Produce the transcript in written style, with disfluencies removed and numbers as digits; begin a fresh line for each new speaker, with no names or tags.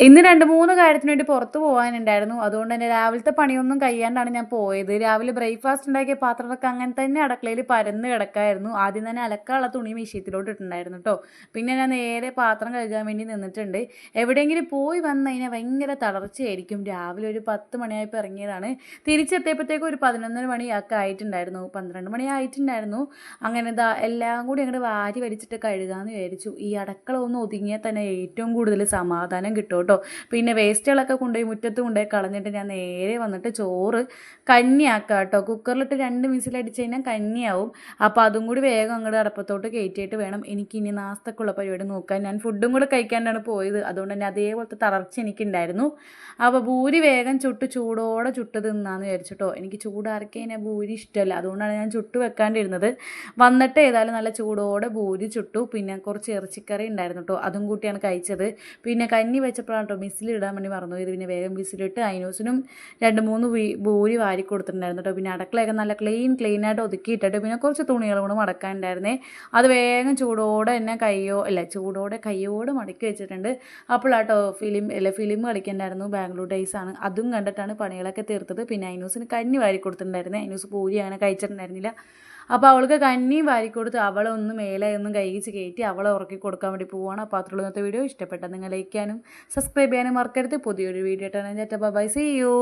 ഇന്ന് 2-3 കാര്യത്തിന് വേണ്ടി പുറത്ത് പോകാനുണ്ടായിരുന്നു. അതുകൊണ്ട് തന്നെ രാവിലത്തെ പണിയൊന്നും കഴിയാണ്ടാണ് ഞാൻ പോയത്. രാവിലെ ബ്രേക്ക്ഫാസ്റ്റ് ഉണ്ടാക്കിയ പാത്രങ്ങളൊക്കെ അങ്ങനെ തന്നെ അടുക്കളയിൽ പരന്ന് കിടക്കായിരുന്നു. ആദ്യം തന്നെ അലക്കാനുള്ള തുണി മെഷീനിലോട്ട് ഇട്ടിട്ടുണ്ടായിരുന്നു കേട്ടോ. പിന്നെ ഞാൻ നേരെ പാത്രം കഴുകാൻ വേണ്ടി നിന്നിട്ടുണ്ട്. എവിടെയെങ്കിലും പോയി വന്നു കഴിഞ്ഞാൽ ഭയങ്കര തളർച്ചയായിരിക്കും. രാവിലെ ഒരു 10 മണിയായപ്പോൾ ഇറങ്ങിയതാണ്. തിരിച്ചെത്തിയപ്പോഴത്തേക്കും ഒരു 11 മണിയൊക്കെ ആയിട്ടുണ്ടായിരുന്നു, 12 മണി ആയിട്ടുണ്ടായിരുന്നു. അങ്ങനെ എല്ലാം കൂടി അങ്ങോട്ട് വാരി വലിച്ചിട്ട് കഴുകാമെന്ന് വിചാരിച്ചു. ഈ അടുക്കള ഒന്ന് ഒതുങ്ങിയാൽ തന്നെ ഏറ്റവും കൂടുതൽ സമാധാനം കിട്ടും കേട്ടോ. പിന്നെ വേസ്റ്റുകളൊക്കെ കൊണ്ടുപോയി മുറ്റത്ത് കൊണ്ടുപോയി കളഞ്ഞിട്ട് ഞാൻ നേരെ വന്നിട്ട് ചോറ് കഞ്ഞിയാക്കാം കേട്ടോ. കുക്കറിലിട്ട് 2 വിസിലടിച്ച് കഴിഞ്ഞാൽ കഞ്ഞിയാവും. അപ്പോൾ അതും കൂടി വേഗം അങ്ങോട്ട് അടുപ്പത്തോട്ട് കയറ്റിയിട്ട് വേണം എനിക്കിനി നാസ്തക്കുള്ള പരിപാടി നോക്കാൻ. ഞാൻ ഫുഡും കൂടെ കഴിക്കാനാണ് പോയത്. അതുകൊണ്ട് തന്നെ അതേപോലത്തെ തളർച്ച എനിക്കുണ്ടായിരുന്നു. അപ്പോൾ ഭൂരി വേഗം ചൂടോടെ ചുട്ട് തിന്നാന്ന് വിചാരിച്ചിട്ടോ. എനിക്ക് ചൂടാറിക്ക് കഴിഞ്ഞാൽ ഭൂരി ഇഷ്ടമല്ല. അതുകൊണ്ടാണ് ഞാൻ ചുട്ട് വെക്കാണ്ടിരുന്നത്. വന്നിട്ട് ഏതായാലും നല്ല ചൂടോടെ ഭൂരി ചുട്ടു. പിന്നെ കുറച്ച് ഇറച്ചിക്കറി ഉണ്ടായിരുന്നു കേട്ടോ, അതും കൂട്ടിയാണ് കഴിച്ചത്. പിന്നെ കഞ്ഞി വെച്ചപ്പോഴാണ് കേട്ടോ വിസിലിടാൻ വേണ്ടി മറന്നു പോയത്. പിന്നെ വേഗം വിസിലിട്ട് അതിനൂസിനും 2-3 ഭൂരി വാരി കൊടുത്തിട്ടുണ്ടായിരുന്നു കേട്ടോ. പിന്നെ അടുക്കളയൊക്കെ നല്ല ക്ലീനായിട്ട് ഒതുക്കിയിട്ടിട്ട് പിന്നെ കുറച്ച് തുണികളും കൂടെ മടക്കാനുണ്ടായിരുന്നേ. അത് വേഗം ചൂടോടെ തന്നെ കയ്യോടെ മടക്കി വെച്ചിട്ടുണ്ട്. അപ്പോഴാട്ടോ ഫിലിം കളിക്കണ്ടായിരുന്നു, ബാംഗ്ലൂർ ഡേയ്സ് ആണ്. അതും കണ്ടിട്ടാണ് പണികളൊക്കെ തീർത്തത്. പിന്നെ അതിനൂസിന് കഞ്ഞി വാരി കൊടുത്തിട്ടുണ്ടായിരുന്നേ. അതിനൂസ് പൂരി അങ്ങനെ കഴിച്ചിട്ടുണ്ടായിരുന്നില്ല. അപ്പോൾ അവൾക്ക് കഞ്ഞിയും വാരിക്കൊടുത്ത് അവളെ ഒന്ന് മേലെ ഒന്നും കൈകിച്ച് കയറ്റി അവളെ ഉറക്കി കൊടുക്കാൻ വേണ്ടി പോവുകയാണ്. അപ്പോൾ അത്രയുള്ള ഇന്നത്തെ വീഡിയോ ഇഷ്ടപ്പെട്ട നിങ്ങൾ ലൈക്ക് ചെയ്യാനും സബ്സ്ക്രൈബ് ചെയ്യാനും മറക്കരുത്. പുതിയൊരു വീഡിയോ ഇട്ടാണ്. Bye, see U.